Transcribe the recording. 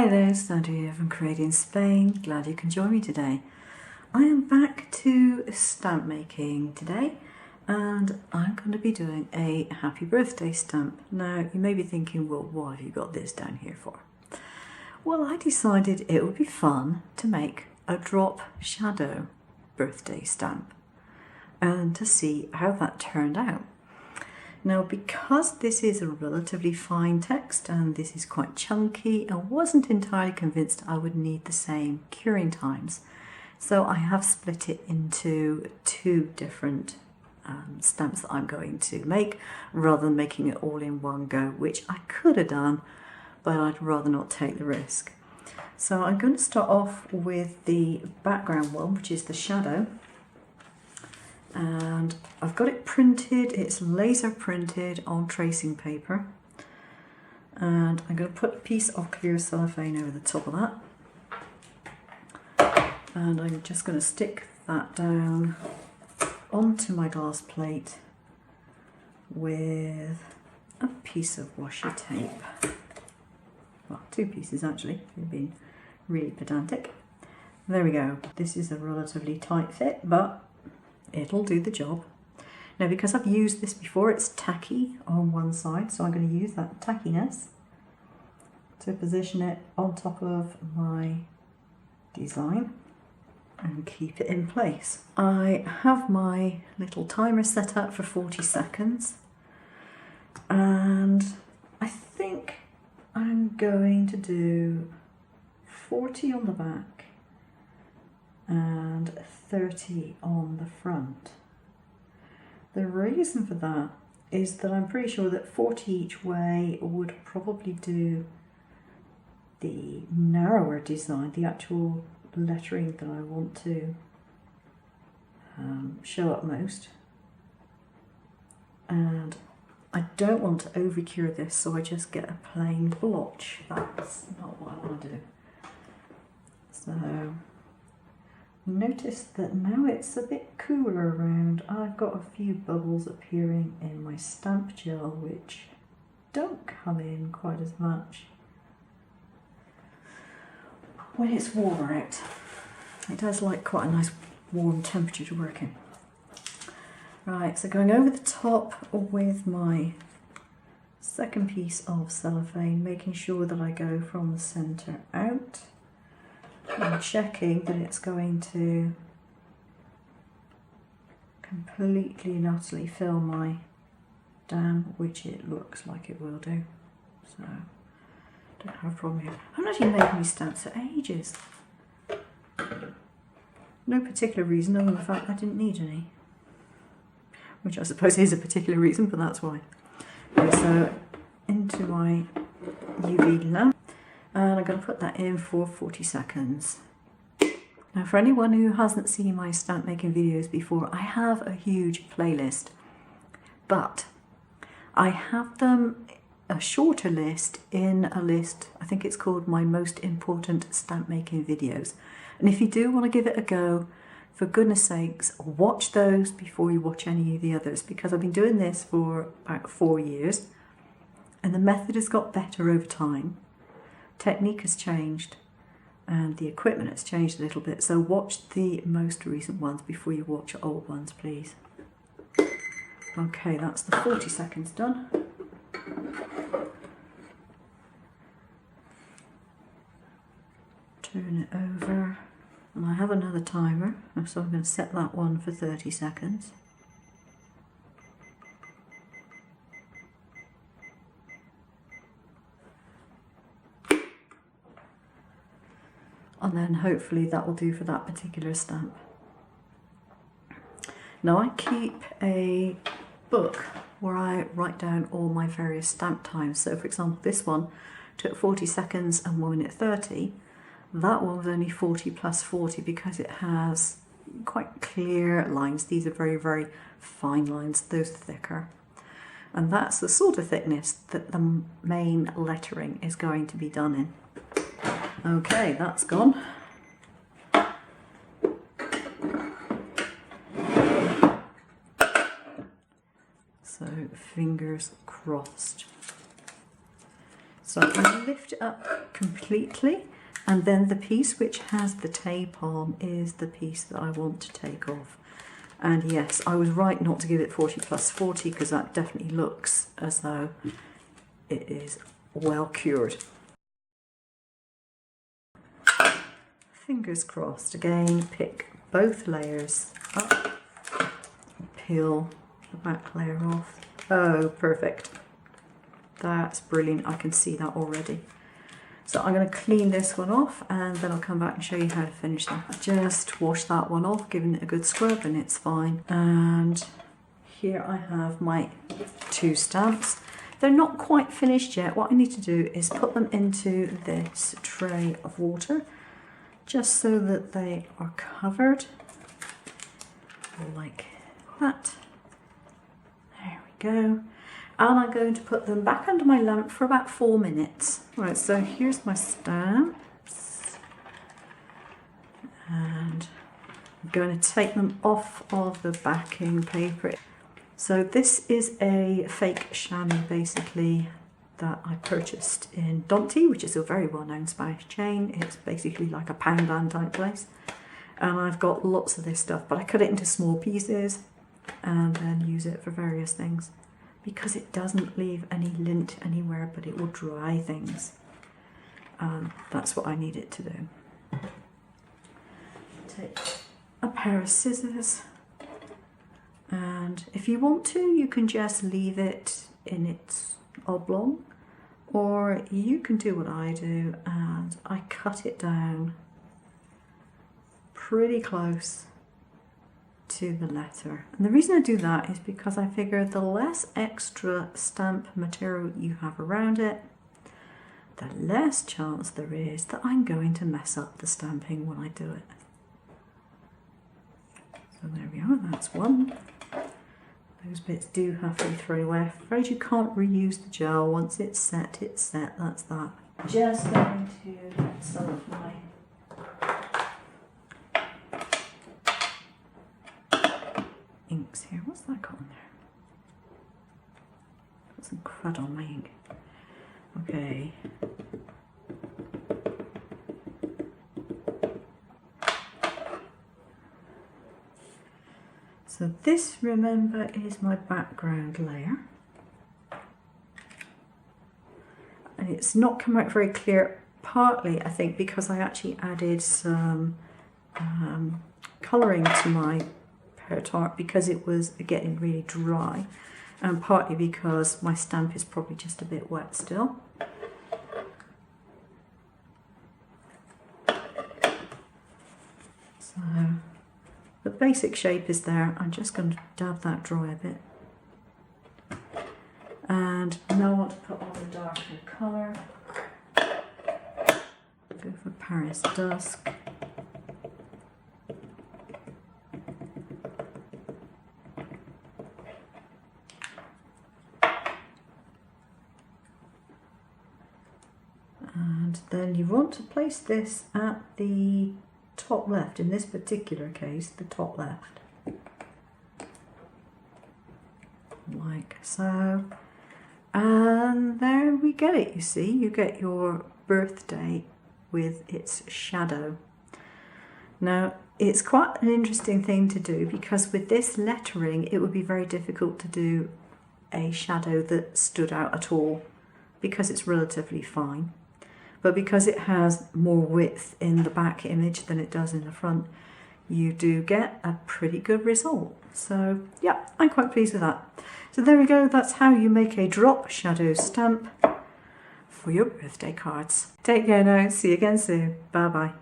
Hi there, Sandra here from Create in Spain. Glad you can join me today. I am back to stamp making today and I'm going to be doing a happy birthday stamp. Now you may be thinking, well, what have you got this down here for? Well, I decided it would be fun to make a drop shadow birthday stamp and to see how that turned out. Now, because this is a relatively fine text and this is quite chunky, I wasn't entirely convinced I would need the same curing times. So I have split it into two different stamps that I'm going to make, rather than making it all in one go, which I could have done, but I'd rather not take the risk. So I'm going to start off with the background one, which is the shadow. And I've got it printed, it's laser printed on tracing paper, and I'm going to put a piece of clear cellophane over the top of that, and I'm just going to stick that down onto my glass plate with a piece of washi tape. Well, two pieces actually, if you're being really pedantic. There we go. This is a relatively tight fit, but it'll do the job. Now, because I've used this before, it's tacky on one side, so I'm going to use that tackiness to position it on top of my design and keep it in place. I have my little timer set up for 40 seconds, and I think I'm going to do 40 on the back and 30 on the front. The reason for that is that I'm pretty sure that 40 each way would probably do the narrower design, the actual lettering that I want to show up most. And I don't want to over cure this, so I just get a plain blotch. That's not what I want to do. So notice that now it's a bit cooler around. I've got a few bubbles appearing in my stamp gel which don't come in quite as much when it's warmer out. It does like quite a nice warm temperature to work in. Right, so going over the top with my second piece of cellophane, making sure that I go from the centre out. I'm checking that it's going to completely and utterly fill my dam, which it looks like it will do. So, don't have a problem here. I've not actually made these stamps for ages. No particular reason other than the fact I didn't need any. Which I suppose is a particular reason, but that's why. Okay, so into my UV lamp. And I'm going to put that in for 40 seconds. Now, for anyone who hasn't seen my stamp making videos before, I have a huge playlist, but I have them a shorter list in a list, I think it's called my most important stamp making videos. And if you do want to give it a go, for goodness sakes, watch those before you watch any of the others, because I've been doing this for about 4 years and the method has got better over time. Technique has changed and the equipment has changed a little bit, so watch the most recent ones before you watch old ones, please. Okay, that's the 40 seconds done. Turn it over, and I have another timer, so I'm going to set that one for 30 seconds. And then hopefully that will do for that particular stamp. Now, I keep a book where I write down all my various stamp times. So for example, this one took 40 seconds and 1 minute 30. That one was only 40 plus 40 because it has quite clear lines. These are very, very fine lines, those are thicker. And that's the sort of thickness that the main lettering is going to be done in. Okay, that's gone. So fingers crossed. So I'm going to lift it up completely, and then the piece which has the tape on is the piece that I want to take off. And yes, I was right not to give it 40 plus 40 because that definitely looks as though it is well cured. Fingers crossed again, pick both layers up, peel the back layer off. Oh, perfect. That's brilliant, I can see that already. So I'm going to clean this one off and then I'll come back and show you how to finish that. I just washed that one off, giving it a good scrub, and it's fine. And here I have my 2 stamps. They're not quite finished yet. What I need to do is put them into this tray of water, just so that they are covered, like that. There we go. And I'm going to put them back under my lamp for about 4 minutes. Right, so here's my stamps. And I'm going to take them off of the backing paper. So this is a fake chamois, basically, that I purchased in Donti, which is a very well-known Spanish chain. It's basically like a Poundland type place. And I've got lots of this stuff, but I cut it into small pieces and then use it for various things, because it doesn't leave any lint anywhere, but it will dry things. That's what I need it to do. Take a pair of scissors, and if you want to, you can just leave it in its oblong, or you can do what I do, and I cut it down pretty close to the letter. And the reason I do that is because I figure the less extra stamp material you have around it, the less chance there is that I'm going to mess up the stamping when I do it. So there we are, that's one. Those bits do have to be thrown away. I'm afraid you can't reuse the gel. Once it's set, that's that. Just going to get some of my inks here. What's that got on there? Got some crud on my ink. Okay. So this, remember, is my background layer. And it's not come out very clear, partly I think because I actually added some colouring to my pear tart because it was getting really dry, and partly because my stamp is probably just a bit wet still. So the basic shape is there. I'm just going to dab that dry a bit. And now I want to put on the darker colour. Go for Paris Dusk. And then you want to place this at the top left, in this particular case, the top left. Like so. And there we get it, you see. You get your birthday with its shadow. Now, it's quite an interesting thing to do because with this lettering, it would be very difficult to do a shadow that stood out at all because it's relatively fine. But because it has more width in the back image than it does in the front, you do get a pretty good result. So yeah, I'm quite pleased with that. So there we go, that's how you make a drop shadow stamp for your birthday cards. Take care now, see you again soon. Bye bye.